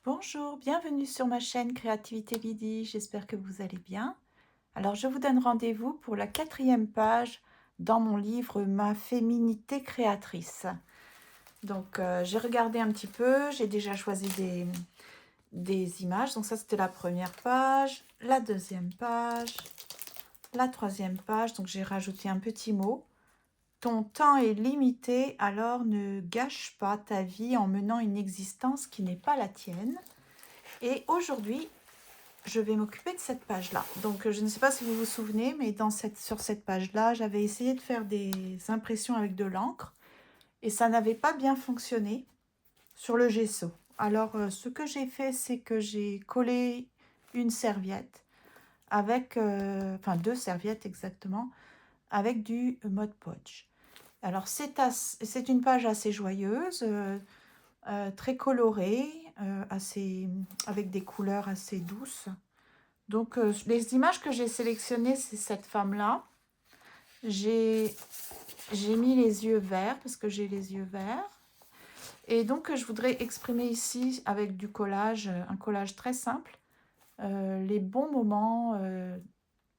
Bonjour, bienvenue sur ma chaîne Créativité Lydie, j'espère que vous allez bien. Alors je vous donne rendez-vous pour la 4e page dans mon livre Ma féminité créatrice. Donc j'ai regardé un petit peu, j'ai déjà choisi des images. Donc ça c'était la première page, la deuxième page, la troisième page. Donc j'ai rajouté un petit mot. Ton temps est limité, alors ne gâche pas ta vie en menant une existence qui n'est pas la tienne. Et aujourd'hui, je vais m'occuper de cette page-là. Donc, je ne sais pas si vous vous souvenez, mais sur cette page-là, j'avais essayé de faire des impressions avec de l'encre et ça n'avait pas bien fonctionné sur le gesso. Alors, ce que j'ai fait, c'est que j'ai collé une serviette avec, enfin 2 serviettes exactement, avec du Mod Podge. Alors, c'est une page assez joyeuse, très colorée, avec des couleurs assez douces. Donc, les images que j'ai sélectionnées, c'est cette femme-là. J'ai mis les yeux verts parce que j'ai les yeux verts. Et donc, je voudrais exprimer ici avec du collage, un collage très simple, les bons moments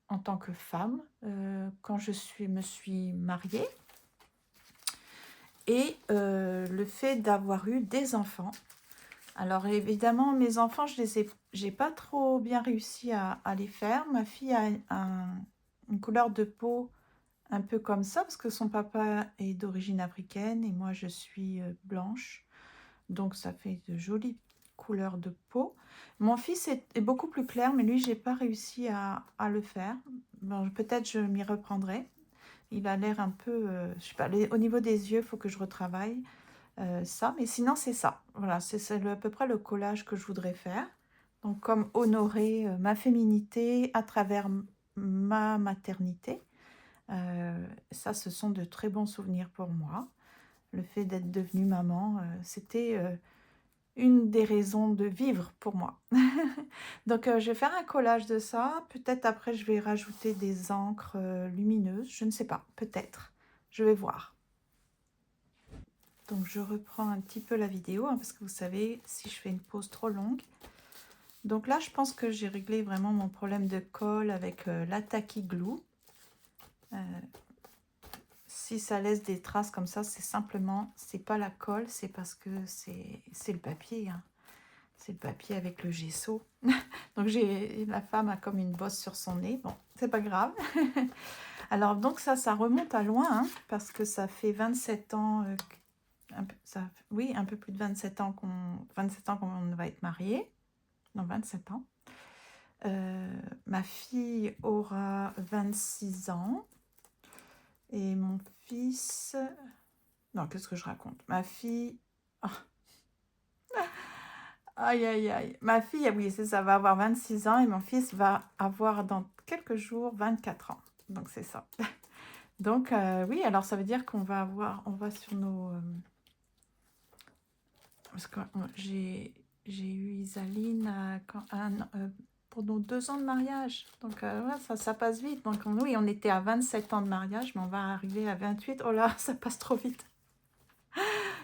en tant que femme, quand me suis mariée. Et le fait d'avoir eu des enfants. Alors évidemment, mes enfants, j'ai pas trop bien réussi à les faire. Ma fille a une couleur de peau un peu comme ça, parce que son papa est d'origine africaine et moi je suis blanche. Donc ça fait de jolies couleurs de peau. Mon fils est beaucoup plus clair, mais lui, j'ai pas réussi à le faire. Bon, peut-être je m'y reprendrai. Il a l'air un peu, je sais pas, au niveau des yeux, il faut que je retravaille ça. Mais sinon, c'est ça. Voilà, c'est à peu près le collage que je voudrais faire. Donc, comme honorer ma féminité à travers ma maternité. Ça, ce sont de très bons souvenirs pour moi. Le fait d'être devenue maman, c'était une des raisons de vivre pour moi. Donc, je vais faire un collage de ça. Peut-être après, je vais rajouter des encres lumineuses. Je ne sais pas, peut-être. Je vais voir. Donc, je reprends un petit peu la vidéo, hein, parce que vous savez, si je fais une pause trop longue. Donc là, je pense que j'ai réglé vraiment mon problème de colle avec la Tacky Glue. Si ça laisse des traces comme ça, c'est simplement, c'est pas la colle, c'est parce que c'est le papier. Hein. C'est le papier avec le gesso. Donc la femme a comme une bosse sur son nez. Bon, c'est pas grave. Alors donc ça remonte à loin, hein, parce que ça fait 27 ans, oui, un peu plus de 27 ans qu'on va être mariés. Non, 27 ans. Ma fille aura 26 ans. Et mon fils... Non, qu'est-ce que je raconte? Ma fille... Oh. Aïe, aïe, aïe. Ma fille, oui, c'est ça, va avoir 26 ans et mon fils va avoir dans quelques jours 24 ans. Donc, c'est ça. Donc, oui, alors ça veut dire qu'on va avoir... On va sur nos... parce que j'ai eu Isaline pour nos 2 ans de mariage. Donc, ouais, ça passe vite. Donc, oui, on était à 27 ans de mariage, mais on va arriver à 28. Oh là, ça passe trop vite.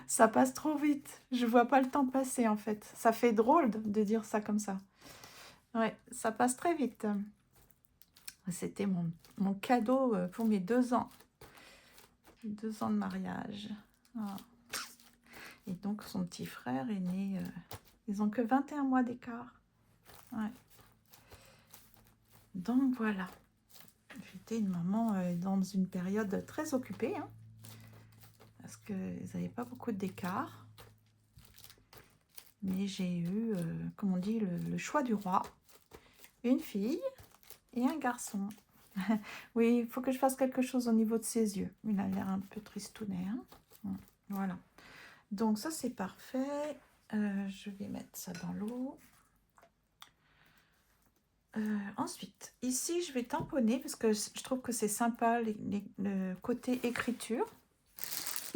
Ça passe trop vite. Je vois pas le temps passer, en fait. Ça fait drôle de dire ça comme ça. Ouais, ça passe très vite. C'était mon cadeau pour mes 2 ans. 2 ans de mariage. Ah. Et donc, son petit frère est né... ils ont que 21 mois d'écart. Ouais. Donc, voilà. J'étais une maman dans une période très occupée. Hein, parce qu'ils n'avaient pas beaucoup d'écart. Mais j'ai eu, comme on dit, le choix du roi. Une fille et un garçon. Oui, il faut que je fasse quelque chose au niveau de ses yeux. Il a l'air un peu tristounet. Hein. Voilà. Donc ça, c'est parfait. Je vais mettre ça dans l'eau. Ensuite, ici, je vais tamponner parce que je trouve que c'est sympa le côté écriture.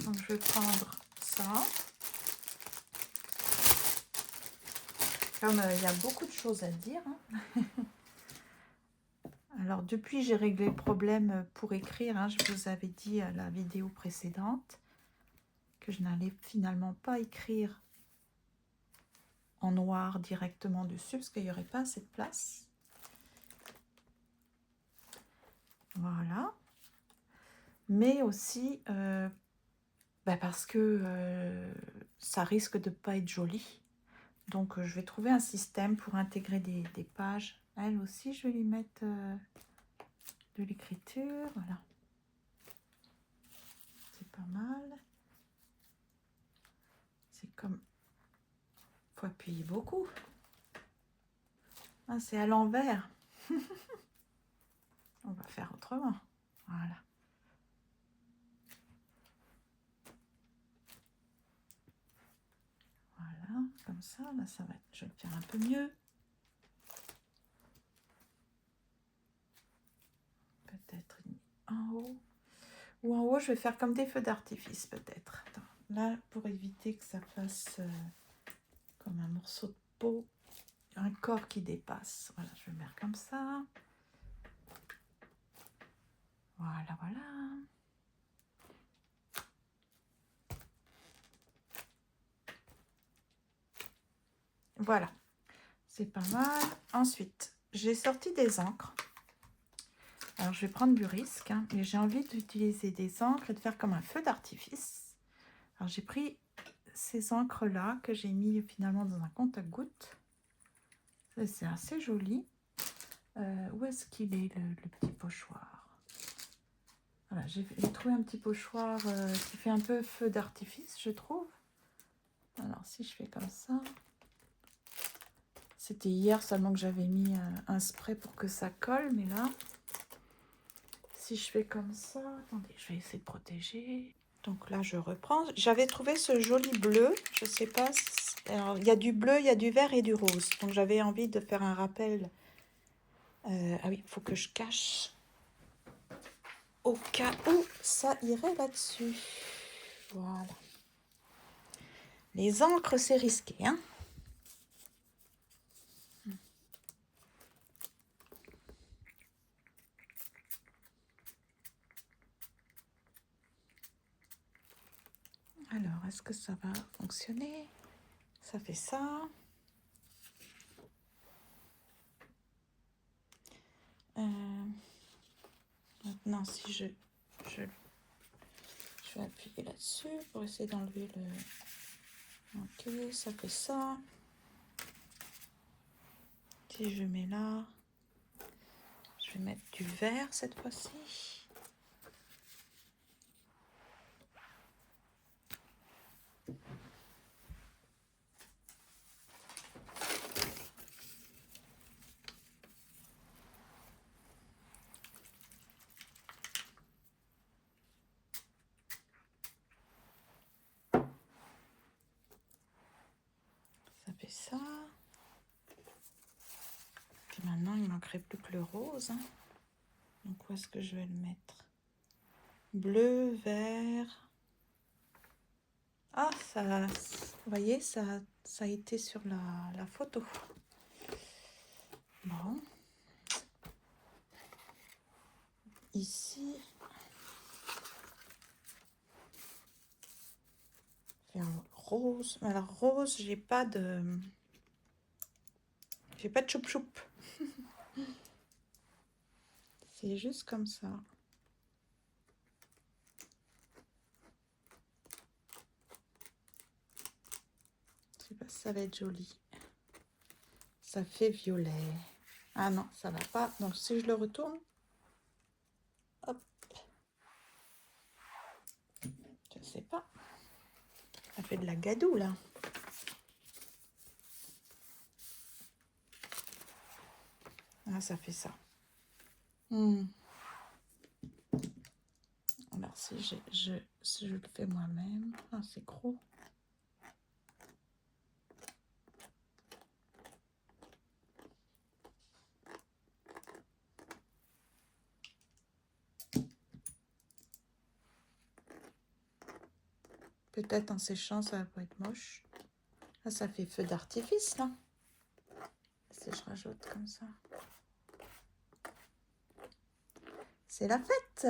Donc, je vais prendre ça. Comme il y a beaucoup de choses à dire. Hein. Alors, depuis, j'ai réglé le problème pour écrire. Hein. Je vous avais dit à la vidéo précédente que je n'allais finalement pas écrire en noir directement dessus parce qu'il n'y aurait pas assez de place. Voilà. Mais aussi parce que ça risque de ne pas être joli. Donc, je vais trouver un système pour intégrer des pages. Elle aussi, je vais lui mettre de l'écriture. Voilà. C'est pas mal. C'est comme... Il faut appuyer beaucoup. Ah, c'est à l'envers. On va faire autrement. Voilà. Voilà, comme ça. Là, ça va. Je vais le faire un peu mieux. Peut-être en haut. Ou en haut, je vais faire comme des feux d'artifice, peut-être. Là, pour éviter que ça fasse comme un morceau de peau, un corps qui dépasse. Voilà, je vais le mettre comme ça. Voilà, voilà. Voilà, c'est pas mal. Ensuite, j'ai sorti des encres. Alors, je vais prendre du risque, hein, mais j'ai envie d'utiliser des encres et de faire comme un feu d'artifice. Alors, j'ai pris ces encres-là que j'ai mis finalement dans un compte-à-gouttes. C'est assez joli. Où est-ce qu'il est, le petit pochoir? Voilà, j'ai trouvé un petit pochoir qui fait un peu feu d'artifice, je trouve. Alors, si je fais comme ça... C'était hier seulement que j'avais mis un spray pour que ça colle, mais là, si je fais comme ça... Attendez, je vais essayer de protéger. Donc là, je reprends. J'avais trouvé ce joli bleu. Je ne sais pas... Alors, il y a du bleu, il y a du vert et du rose. Donc, j'avais envie de faire un rappel. Ah oui, il faut que je cache. Au cas où ça irait là-dessus. Voilà. Les encres, c'est risqué, hein. Alors, est-ce que ça va fonctionner? Ça fait ça. Maintenant, si je vais appuyer là-dessus pour essayer d'enlever le... Ok, ça fait ça. Si je mets là, je vais mettre du vert cette fois-ci. Ça fait ça. Puis maintenant, il ne manquerait plus que le rose, hein. Donc, où est-ce que je vais le mettre? Bleu, vert. Ah, ça, vous voyez, ça a été sur la photo. Bon. Ici. Faire rose. Alors, rose, j'ai pas de choup-choup. C'est juste comme ça. Je sais pas si ça va être joli. Ça fait violet. Ah non, ça va pas. Donc si je le retourne, hop. Je sais pas. Ça fait de la gadoue là. Ah, ça fait ça. Alors si je le fais moi-même. Ah, c'est gros. Peut-être en séchant, ça va pas être moche. Ah, ça fait feu d'artifice là. Si je rajoute comme ça. C'est la fête.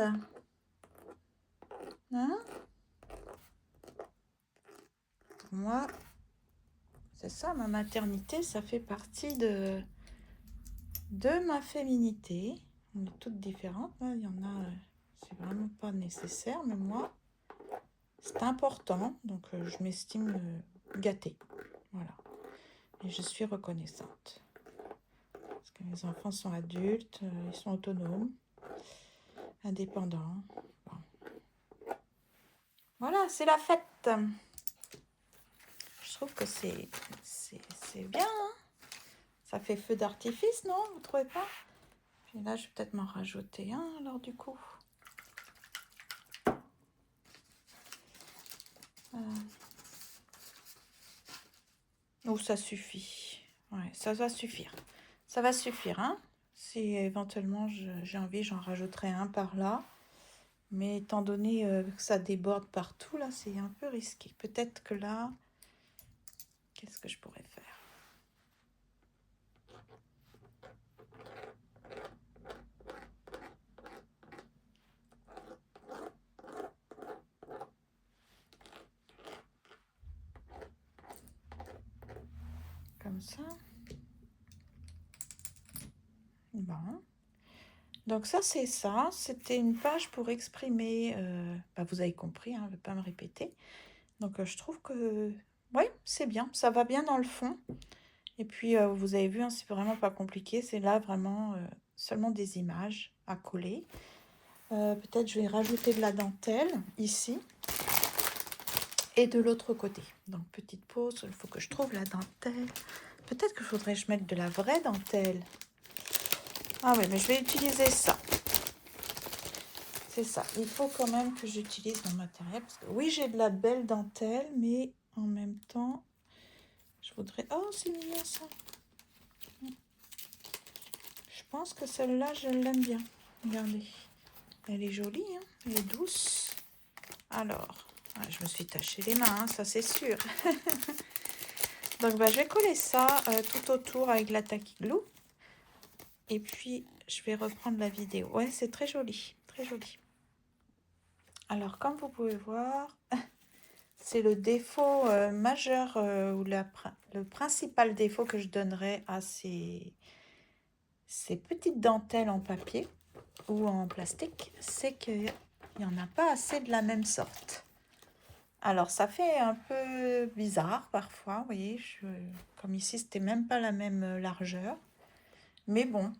Hein? Pour moi, c'est ça, ma maternité, ça fait partie de ma féminité. On est toutes différentes, hein. Il y en a, c'est vraiment pas nécessaire, mais moi, c'est important. Donc, je m'estime gâtée. Voilà. Et je suis reconnaissante. Parce que mes enfants sont adultes, ils sont autonomes, indépendants. Bon. Voilà, c'est la fête. Je trouve que c'est bien, hein. Ça fait feu d'artifice, non? Vous trouvez pas? Puis là, je vais peut-être m'en rajouter un, alors du coup. Oh, ça suffit. Ouais, ça va suffire. Ça va suffire, hein? Si éventuellement j'ai envie, j'en rajouterai un par là. Mais étant donné que ça déborde partout, là, c'est un peu risqué. Peut-être que là, qu'est-ce que je pourrais faire? Comme ça. Bon. Donc ça, c'est ça. C'était une page pour exprimer... vous avez compris, hein, je ne vais pas me répéter. Donc je trouve que... Oui, c'est bien. Ça va bien dans le fond. Et puis, vous avez vu, hein, c'est vraiment pas compliqué. C'est là vraiment seulement des images à coller. Peut-être je vais rajouter de la dentelle ici et de l'autre côté. Donc, petite pause, il faut que je trouve la dentelle. Peut-être qu'il faudrait que je mette de la vraie dentelle. Ah oui, mais je vais utiliser ça. C'est ça. Il faut quand même que j'utilise mon matériel. Parce que oui, j'ai de la belle dentelle, mais en même temps, je voudrais... Oh, c'est mignon ça. Je pense que celle-là, je l'aime bien. Regardez. Elle est jolie, hein, elle est douce. Alors, je me suis taché les mains, hein, ça c'est sûr. Donc, je vais coller ça tout autour avec la tacky glue. Et puis, je vais reprendre la vidéo. Ouais, c'est très joli, très joli. Alors, comme vous pouvez voir, c'est le défaut majeur ou le principal défaut que je donnerais à ces petites dentelles en papier ou en plastique, c'est qu'il n'y en a pas assez de la même sorte. Alors, ça fait un peu bizarre parfois, vous voyez, comme ici, c'était même pas la même largeur. Mais bon,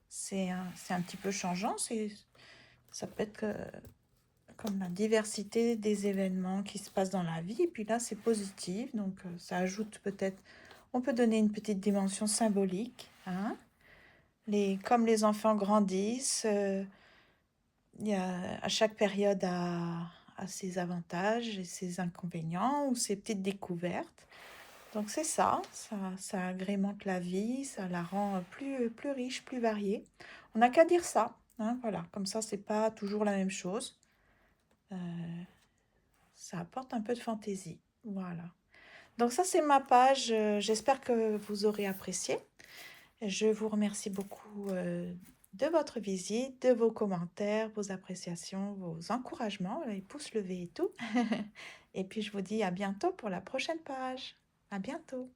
c'est un petit peu changeant. Ça peut être comme la diversité des événements qui se passent dans la vie. Et puis là, c'est positif, donc ça ajoute peut-être... On peut donner une petite dimension symbolique, hein. Comme les enfants grandissent, il y a, à chaque période a ses avantages et ses inconvénients ou ses petites découvertes. Donc c'est ça, ça agrémente la vie, ça la rend plus riche, plus variée. On n'a qu'à dire ça, hein, voilà, comme ça c'est pas toujours la même chose. Ça apporte un peu de fantaisie, voilà. Donc ça c'est ma page, j'espère que vous aurez apprécié. Je vous remercie beaucoup de votre visite, de vos commentaires, vos appréciations, vos encouragements, les pouces levés et tout. Et puis je vous dis à bientôt pour la prochaine page. À bientôt.